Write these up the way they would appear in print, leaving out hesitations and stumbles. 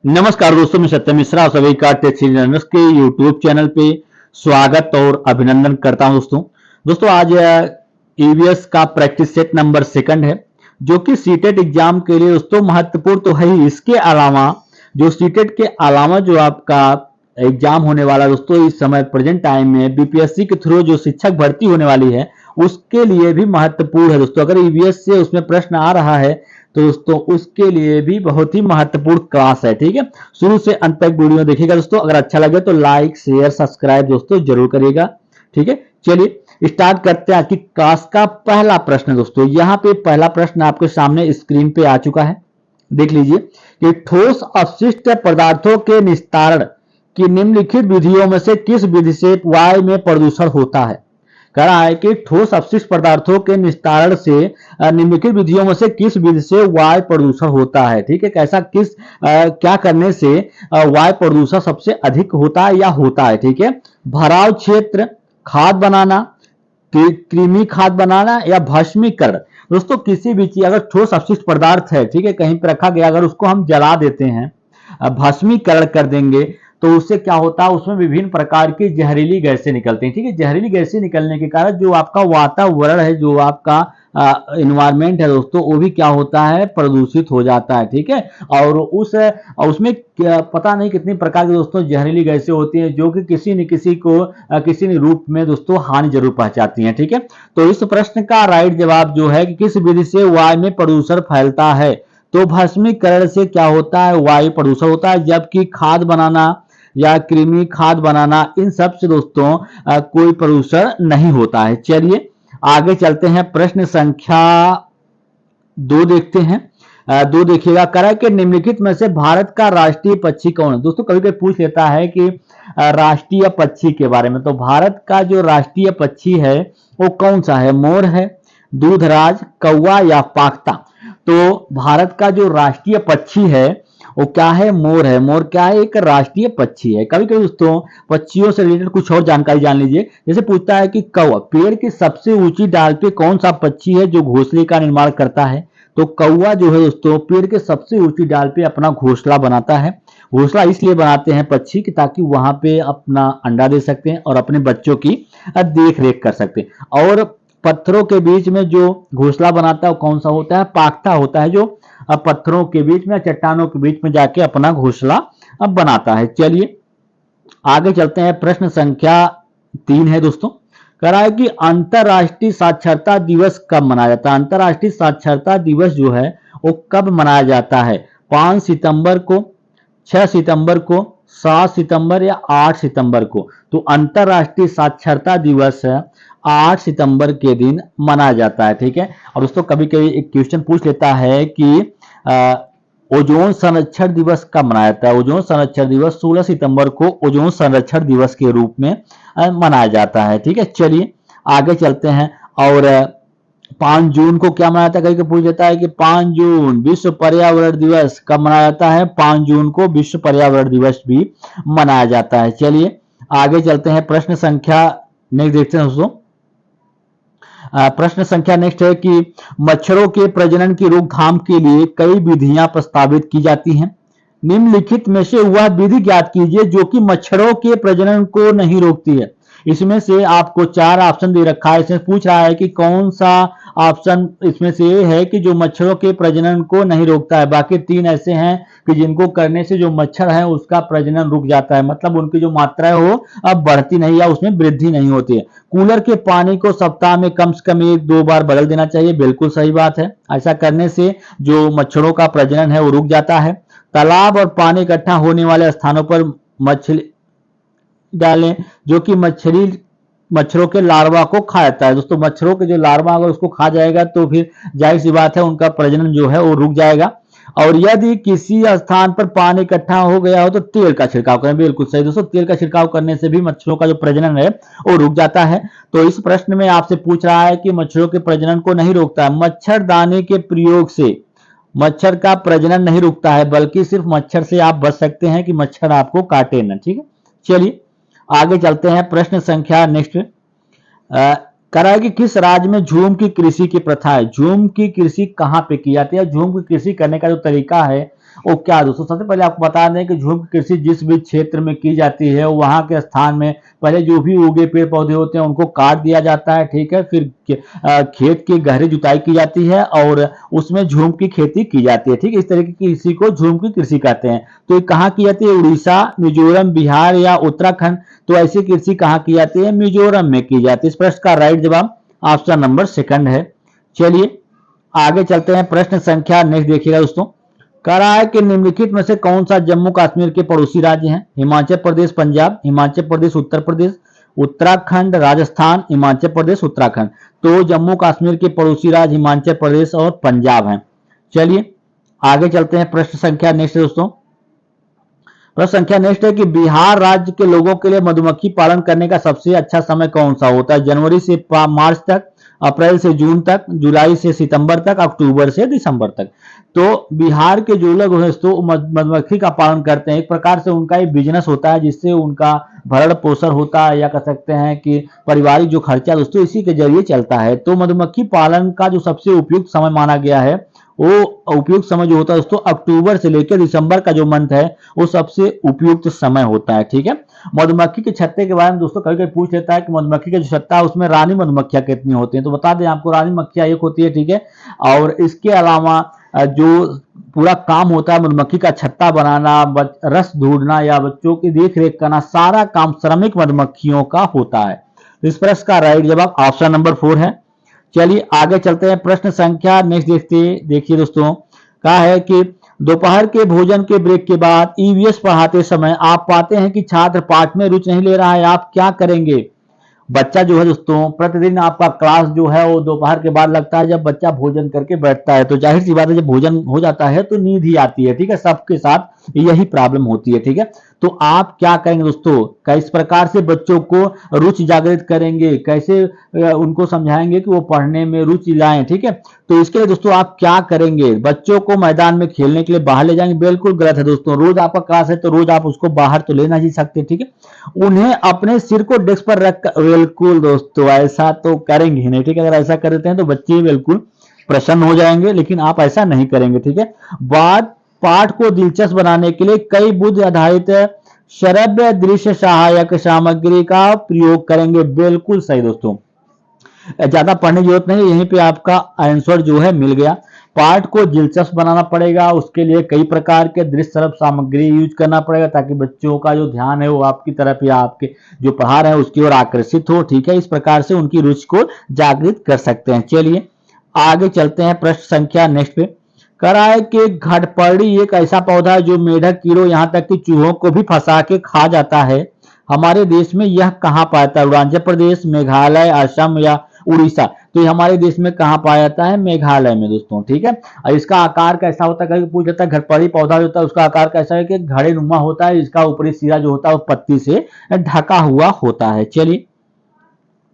नमस्कार दोस्तों, मैं सत्यम मिश्रा सभी का टेक लर्नर्स के यूट्यूब चैनल पे स्वागत और अभिनंदन करता हूं। दोस्तों आज ईवीएस का प्रैक्टिस सेट नंबर सेकंड है, जो कि सीटेट एग्जाम के लिए दोस्तों महत्वपूर्ण तो है ही। इसके अलावा जो सीटेट के अलावा जो आपका एग्जाम होने वाला दोस्तों इस समय प्रेजेंट टाइम में बीपीएससी के थ्रू जो शिक्षक भर्ती होने वाली है उसके लिए भी महत्वपूर्ण है दोस्तों। अगर ईवीएस से उसमें प्रश्न आ रहा है तो दोस्तों उसके लिए भी बहुत ही महत्वपूर्ण क्लास है। ठीक है, शुरू से अंत तक वीडियो देखिएगा दोस्तों। अगर अच्छा लगे तो लाइक शेयर सब्सक्राइब दोस्तों जरूर करिएगा। ठीक है, चलिए स्टार्ट करते हैं आज की क्लास का पहला प्रश्न। दोस्तों यहाँ पे पहला प्रश्न आपके सामने स्क्रीन पे आ चुका है, देख लीजिए कि ठोस अपशिष्ट पदार्थों के निस्तारण की निम्नलिखित विधियों में से किस विधि से वायु में प्रदूषण होता है। कह रहा है कि ठोस अपशिष्ट पदार्थों के निस्तारण से निम्नलिखित विधियों में से किस विधि से वायु प्रदूषण होता है। ठीक है, कैसा क्या करने से वायु प्रदूषण सबसे अधिक होता है या होता है। ठीक है, भराव क्षेत्र, खाद बनाना, कृमि खाद बनाना या भस्मीकरण। दोस्तों किसी भी चीज अगर ठोस अपशिष्ट पदार्थ है, ठीक है, कहीं पर रखा गया, अगर उसको हम जला देते हैं, भस्मीकरण कर देंगे तो उससे क्या होता है, उसमें विभिन्न प्रकार की जहरीली गैसें निकलती हैं। ठीक है, जहरीली गैसें निकलने के कारण जो आपका वातावरण है, जो आपका इन्वायरमेंट है दोस्तों, वो भी क्या होता है, प्रदूषित हो जाता है। ठीक है, और उसमें पता नहीं कितनी प्रकार की दोस्तों जहरीली गैसें होती हैं जो कि किसी न किसी को किसी न रूप में दोस्तों हानि जरूर पहुंचाती हैं। ठीक है, तो इस प्रश्न का राइट जवाब जो है कि किस विधि से वायु में प्रदूषण फैलता है, तो भस्मीकरण से क्या होता है, वायु प्रदूषण होता है। जबकि खाद बनाना या कृमि खाद बनाना, इन सब से दोस्तों कोई प्रदूषण नहीं होता है। चलिए आगे चलते हैं, प्रश्न संख्या 2 देखते हैं। 2 देखिएगा, कह रहा है कि निम्नलिखित में से भारत का राष्ट्रीय पक्षी कौन है। दोस्तों कभी कभी पूछ लेता है कि राष्ट्रीय पक्षी के बारे में, तो भारत का जो राष्ट्रीय पक्षी है वो कौन सा है, मोर है, दूधराज, कौवा या पाख्ता। तो भारत का जो राष्ट्रीय पक्षी है वो क्या है, मोर है। मोर क्या है, एक राष्ट्रीय पक्षी है। कभी कभी दोस्तों पक्षियों से रिलेटेड कुछ और जानकारी जान लीजिए। जैसे पूछता है कि कौवा, पेड़ की सबसे ऊंची डाल पे कौन सा पक्षी है जो घोंसले का निर्माण करता है। तो कौवा जो है दोस्तों पेड़ के सबसे ऊंची डाल पे अपना घोंसला बनाता है। घोंसला इसलिए बनाते हैं पक्षी कि ताकि वहां पे अपना अंडा दे सकते हैं और अपने बच्चों की देख रेख कर सकते हैं। और पत्थरों के बीच में जो घोंसला बनाता है वो कौन सा होता है, पाख्ता होता है, जो पत्थरों के बीच में, चट्टानों के बीच में जाके अपना घोंसला बनाता है। चलिए आगे चलते हैं, प्रश्न संख्या 3 है दोस्तों। कह रहा है कि अंतरराष्ट्रीय साक्षरता दिवस कब मनाया जाता है। अंतरराष्ट्रीय साक्षरता दिवस जो है वो कब मनाया जाता है, 5 सितंबर को, 6 सितंबर को, 7 सितंबर या 8 सितंबर को। तो अंतरराष्ट्रीय साक्षरता दिवस 8 सितंबर के दिन मनाया जाता है। ठीक है, और दोस्तों कभी कभी एक क्वेश्चन पूछ लेता है कि ओजोन संरक्षण दिवस कब मनाया जाता है। ओजोन संरक्षण दिवस 16 सितंबर को ओजोन संरक्षण दिवस के रूप में मनाया जाता है। ठीक है, चलिए आगे चलते हैं। और 5 जून को क्या मनाया जाता है, कहीं पूछ देता है कि 5 जून विश्व पर्यावरण दिवस कब मनाया जाता है। 5 जून को विश्व पर्यावरण दिवस भी मनाया जाता है। चलिए आगे चलते हैं, प्रश्न संख्या नेक्स्ट देखते हैं दोस्तों। प्रश्न संख्या नेक्स्ट है कि मच्छरों के प्रजनन की रोकथाम के लिए कई विधियां प्रस्तावित की जाती हैं। निम्नलिखित में से वह विधि ज्ञात कीजिए जो कि मच्छरों के प्रजनन को नहीं रोकती है। इसमें से आपको 4 ऑप्शन दे रखा है। इसमें पूछ रहा है कि कौन सा ऑप्शन इसमें से ये है कि जो मच्छरों के प्रजनन को नहीं रोकता है। बाकी 3 ऐसे हैं कि जिनको करने से जो मच्छर है उसका प्रजनन रुक जाता है, मतलब उनकी जो मात्रा है वो अब बढ़ती नहीं या उसमें वृद्धि नहीं होती है। कूलर के पानी को सप्ताह में कम से कम 1-2 बार बदल देना चाहिए, बिल्कुल सही बात है। ऐसा करने से जो मच्छरों का प्रजनन है वो रुक जाता है। तालाब और पानी इकट्ठा होने वाले स्थानों पर मछली डालें जो कि मच्छरों के लार्वा को खा जाता है। दोस्तों मच्छरों के जो लार्वा अगर उसको खा जाएगा तो फिर जाहिर सी बात है उनका प्रजनन जो है वो रुक जाएगा। और यदि किसी स्थान पर पानी इकट्ठा हो गया हो तो तेल का छिड़काव करें, बिल्कुल सही दोस्तों। तेल का छिड़काव करने से भी मच्छरों का जो प्रजनन है वो रुक जाता है। तो इस प्रश्न में आपसे पूछ रहा है कि मच्छरों के प्रजनन को नहीं रोकता है। मच्छरदानी के प्रयोग से मच्छर का प्रजनन नहीं रुकता है, बल्कि सिर्फ मच्छर से आप बच सकते हैं कि मच्छर आपको काटे ना। ठीक है, चलिए आगे चलते हैं, प्रश्न संख्या नेक्स्ट कह रहा है कि किस राज्य में झूम की कृषि की प्रथा है। झूम की कृषि कहां पे की जाती है, झूम की कृषि करने का जो तरीका है वो क्या दोस्तों, सबसे पहले आपको बता दें कि झूम की कृषि जिस भी क्षेत्र में की जाती है वहां के स्थान में पहले जो भी उगे पेड़ पौधे होते हैं उनको काट दिया जाता है, ठीक है। फिर खेत की गहरी जुताई की जाती है और उसमें झूम की खेती की जाती है, ठीक है। इस तरीके की कृषि को झूम की कृषि कहते हैं। तो ये कहाँ की जाती है? उड़ीसा, मिजोरम, बिहार या उत्तराखंड। तो ऐसी कृषि कहाँ की जाती है? मिजोरम में की जाती है। इस प्रश्न का राइट जवाब ऑप्शन नंबर सेकंड है। चलिए आगे चलते हैं, प्रश्न संख्या नेक्स्ट देखिएगा दोस्तों। कह रहा है कि निम्नलिखित में से कौन सा जम्मू कश्मीर के पड़ोसी राज्य हैं? हिमाचल प्रदेश, पंजाब, हिमाचल प्रदेश, उत्तर प्रदेश, उत्तराखंड, राजस्थान, हिमाचल प्रदेश, उत्तराखंड। तो जम्मू कश्मीर के पड़ोसी राज्य हिमाचल प्रदेश और पंजाब हैं। चलिए आगे चलते हैं, प्रश्न संख्या नेक्स्ट दोस्तों। प्रश्न संख्या नेक्स्ट है कि बिहार राज्य के लोगों के लिए मधुमक्खी पालन करने का सबसे अच्छा समय कौन सा होता है? जनवरी से मार्च तक, अप्रैल से जून तक, जुलाई से सितंबर तक, अक्टूबर से दिसंबर तक। तो बिहार के जो लोग हैं तो मधुमक्खी का पालन करते हैं, एक प्रकार से उनका एक बिजनेस होता है जिससे उनका भरण पोषण होता है, या कह सकते हैं कि पारिवारिक जो खर्चा दोस्तों इसी के जरिए चलता है। तो मधुमक्खी पालन का जो सबसे उपयुक्त समय माना गया है वो उपयुक्त समय जो होता है दोस्तों अक्टूबर से लेकर दिसंबर का जो मंथ है वो सबसे उपयुक्त समय होता है, ठीक है। मधुमक्खी के छत्ते के बारे में दोस्तों कभी कभी पूछ लेता है कि मधुमक्खी का जो छत्ता है उसमें रानी मधुमक्खियां कितनी होती हैं। तो बता दें आपको, रानी मक्खियां एक होती है, ठीक है। और इसके अलावा जो पूरा काम होता है मधुमक्खी का छत्ता बनाना, रस ढूंढना या बच्चों की देख रेख करना, सारा काम श्रमिक मधुमक्खियों का होता है। तो इस प्रश्न का राइट जवाब ऑप्शन नंबर 4 है। चलिए आगे चलते हैं, प्रश्न संख्या नेक्स्ट देखिए दोस्तों। कहा है कि दोपहर के भोजन के ब्रेक के बाद ईवीएस पढ़ाते समय आप पाते हैं कि छात्र पाठ में रुचि नहीं ले रहा है, आप क्या करेंगे? बच्चा जो है दोस्तों प्रतिदिन आपका क्लास जो है वो दोपहर के बाद लगता है, जब बच्चा भोजन करके बैठता है तो जाहिर सी बात है जब भोजन हो जाता है तो नींद ही आती है, ठीक है। सबके साथ यही प्रॉब्लम होती है, ठीक है। तो आप क्या करेंगे दोस्तों? किस प्रकार से बच्चों को रुचि जागृत करेंगे, कैसे उनको समझाएंगे कि वो पढ़ने में रुचि लाएं, ठीक है। तो इसके लिए दोस्तों आप क्या करेंगे? बच्चों को मैदान में खेलने के लिए बाहर ले जाएंगे? बिल्कुल गलत है दोस्तों। रोज आपका क्लास है तो रोज आप उसको बाहर तो ले नहीं सकते, ठीक है। उन्हें अपने सिर को डेस्क पर रख, बिल्कुल दोस्तों ऐसा तो करेंगे ही नहीं, ठीक है। अगर ऐसा कर देते हैं तो बच्चे बिल्कुल प्रसन्न हो जाएंगे, लेकिन आप ऐसा नहीं करेंगे, ठीक है। बात पाठ को दिलचस्प बनाने के लिए कई बुद्ध आधारित श्रव्य दृश्य सहायक सामग्री का प्रयोग करेंगे? बिल्कुल सही दोस्तों, ज्यादा पढ़ने की जरूरत नहीं, यहीं पे आपका आंसर जो है मिल गया। पाठ को दिलचस्प बनाना पड़ेगा, उसके लिए कई प्रकार के दृश्य सरल सामग्री यूज करना पड़ेगा ताकि बच्चों का जो ध्यान है वो आपकी तरफ या आपके जो पढ़ा रहे हैं उसकी ओर आकर्षित हो, ठीक है। इस प्रकार से उनकी रुचि को जागृत कर सकते हैं। चलिए आगे चलते हैं, प्रश्न संख्या नेक्स्ट पे। कह रहा है कि घटपर्णी एक ऐसा पौधा है जो मेढक, कीड़ों यहाँ तक कि चूहों को भी फंसा के खा जाता है। हमारे देश में यह कहाँ पाया जाता है? अरुणाचल प्रदेश, मेघालय, असम या उड़ीसा। तो ये हमारे देश में कहाँ पाया जाता है? मेघालय में दोस्तों, ठीक है। और इसका आकार कैसा होता है? कभी पूछ लेता है। घटपर्णी पौधा जो होता है उसका आकार कैसा है कि घड़े नुमा होता है, इसका ऊपरी सिरा जो होता है वो पत्ती से ढका हुआ होता है। चलिए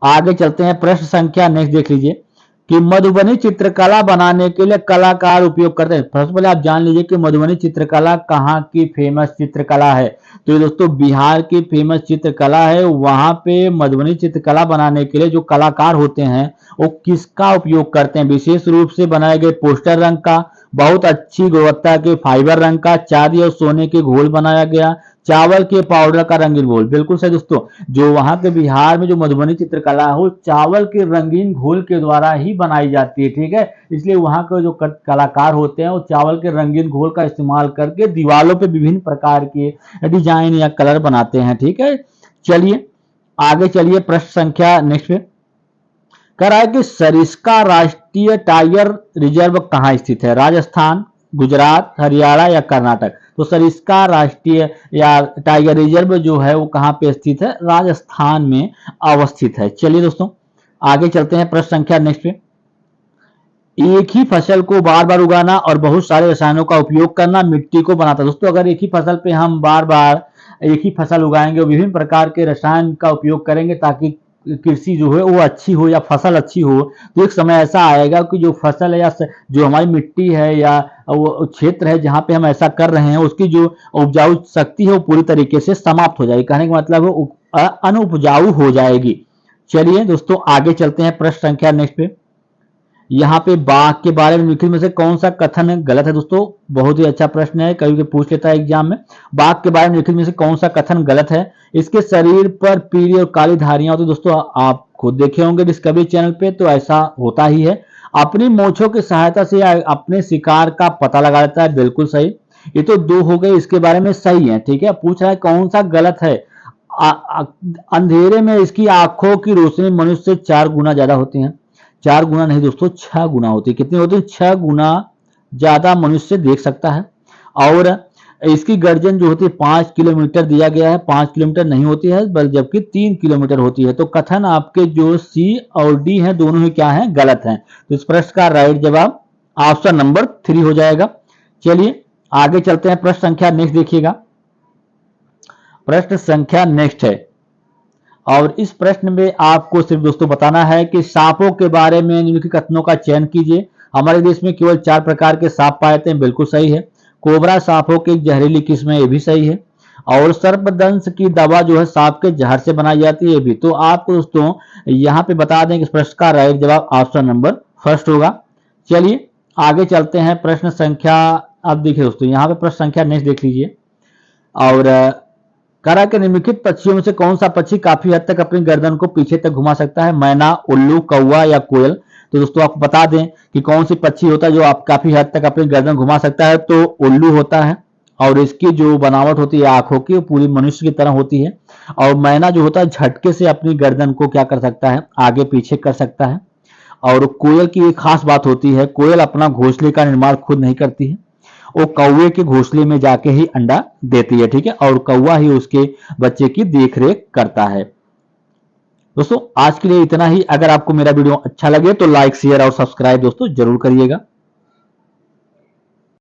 आगे चलते हैं, प्रश्न संख्या नेक्स्ट देख लीजिए कि मधुबनी चित्रकला बनाने के लिए कलाकार उपयोग करते हैं। सबसे पहले आप जान लीजिए कि मधुबनी चित्रकला कहाँ की फेमस चित्रकला है। तो ये दोस्तों बिहार की फेमस चित्रकला है। वहां पे मधुबनी चित्रकला बनाने के लिए जो कलाकार होते हैं वो किसका उपयोग करते हैं? विशेष रूप से बनाए गए पोस्टर रंग का, बहुत अच्छी गुणवत्ता के फाइबर रंग का, चांदी और सोने के घोल बनाया गया, चावल के पाउडर का रंगीन घोल। बिल्कुल सही दोस्तों, जो वहां के बिहार में जो मधुबनी चित्रकला है वो चावल के रंगीन घोल के द्वारा ही बनाई जाती है, ठीक है। इसलिए वहां के जो कलाकार होते हैं वो चावल के रंगीन घोल का इस्तेमाल करके दीवारों पे विभिन्न प्रकार के डिजाइन या कलर बनाते हैं, ठीक है। चलिए आगे चलिए, प्रश्न संख्या नेक्स्ट पे। कह रहा है कि सरिस्का राष्ट्रीय टाइगर रिजर्व कहाँ स्थित है? राजस्थान, गुजरात, हरियाणा या कर्नाटक। तो सरिस्का राष्ट्रीय या टाइगर रिजर्व जो है वो कहाँ पे स्थित है? राजस्थान में अवस्थित है। चलिए दोस्तों आगे चलते हैं, प्रश्न संख्या नेक्स्ट पे। एक ही फसल को बार बार उगाना और बहुत सारे रसायनों का उपयोग करना मिट्टी को बनाता है। दोस्तों अगर एक ही फसल पे हम बार बार एक ही फसल उगाएंगे और विभिन्न प्रकार के रसायन का उपयोग करेंगे ताकि कृषि जो है वो अच्छी हो या फसल अच्छी हो, तो एक समय ऐसा आएगा कि जो फसल है या जो हमारी मिट्टी है या वो क्षेत्र है जहाँ पे हम ऐसा कर रहे हैं उसकी जो उपजाऊ शक्ति है वो पूरी तरीके से समाप्त हो जाएगी। कहने का मतलब है अनुपजाऊ हो जाएगी। चलिए दोस्तों आगे चलते हैं, प्रश्न संख्या नेक्स्ट पे। यहाँ पे बाघ के बारे में निम्नलिखित में से कौन सा कथन गलत है? दोस्तों बहुत ही अच्छा प्रश्न है, कभी पूछ लेता है एग्जाम में। बाघ के बारे में निम्नलिखित में से कौन सा कथन गलत है? इसके शरीर पर पीली और काली धारियां होती। दोस्तों आप खुद देखे होंगे डिस्कवरी चैनल पे, तो ऐसा होता ही है। अपनी मूंछों की सहायता से अपने शिकार का पता लगा लेता है, बिल्कुल सही। ये तो दो हो गए, इसके बारे में सही है, ठीक है। पूछ रहा है कौन सा गलत है? अंधेरे में इसकी आंखों की रोशनी मनुष्य से 4 गुना ज्यादा होती है। 4 गुना नहीं दोस्तों, 6 गुना होती है। कितनी होती है? 6 गुना ज्यादा मनुष्य देख सकता है। और इसकी गर्जन जो होती है 5 किलोमीटर दिया गया है, 5 किलोमीटर नहीं होती है, बल्कि जबकि 3 किलोमीटर होती है। तो कथन आपके जो सी और डी हैं दोनों ही क्या हैं? गलत हैं। तो इस प्रश्न का राइट जवाब ऑप्शन नंबर 3 हो जाएगा। चलिए आगे चलते हैं, प्रश्न संख्या नेक्स्ट देखिएगा। प्रश्न संख्या नेक्स्ट है, और इस प्रश्न में आपको सिर्फ दोस्तों बताना है कि सांपों के बारे में निम्नलिखित कथनों का चयन कीजिए। हमारे देश में केवल 4 प्रकार के सांप पाए जाते हैं, बिल्कुल सही है। कोबरा सांपों की जहरीली किस्म है, ये भी सही है। और सर्पदंश की दवा जो है सांप के जहर से बनाई जाती है, ये भी। तो आपको दोस्तों यहाँ पे बता दें कि इस प्रश्न का राइट जवाब ऑप्शन नंबर फर्स्ट होगा। चलिए आगे चलते हैं, प्रश्न संख्या, अब देखिए दोस्तों यहाँ पे प्रश्न संख्या नेक्स्ट देख लीजिए। और करा के निम्नलिखित पक्षियों में से कौन सा पक्षी काफी हद तक अपनी गर्दन को पीछे तक घुमा सकता है? मैना, उल्लू, कौवा या कोयल? तो दोस्तों आपको बता दें कि कौन सी पक्षी होता है जो आप काफी हद तक अपनी गर्दन घुमा सकता है। तो उल्लू होता है, और इसकी जो बनावट होती है आंखों की, वो पूरी मनुष्य की तरह होती है। और मैना जो होता है झटके से अपनी गर्दन को क्या कर सकता है? आगे पीछे कर सकता है। और कोयल की एक खास बात होती है, कोयल अपना घोंसले का निर्माण खुद नहीं करती है, वो कौवे के घोंसले में जाके ही अंडा देती है, ठीक है। और कौवा ही उसके बच्चे की देखरेख करता है। दोस्तों आज के लिए इतना ही। अगर आपको मेरा वीडियो अच्छा लगे तो लाइक, शेयर और सब्सक्राइब दोस्तों जरूर करिएगा।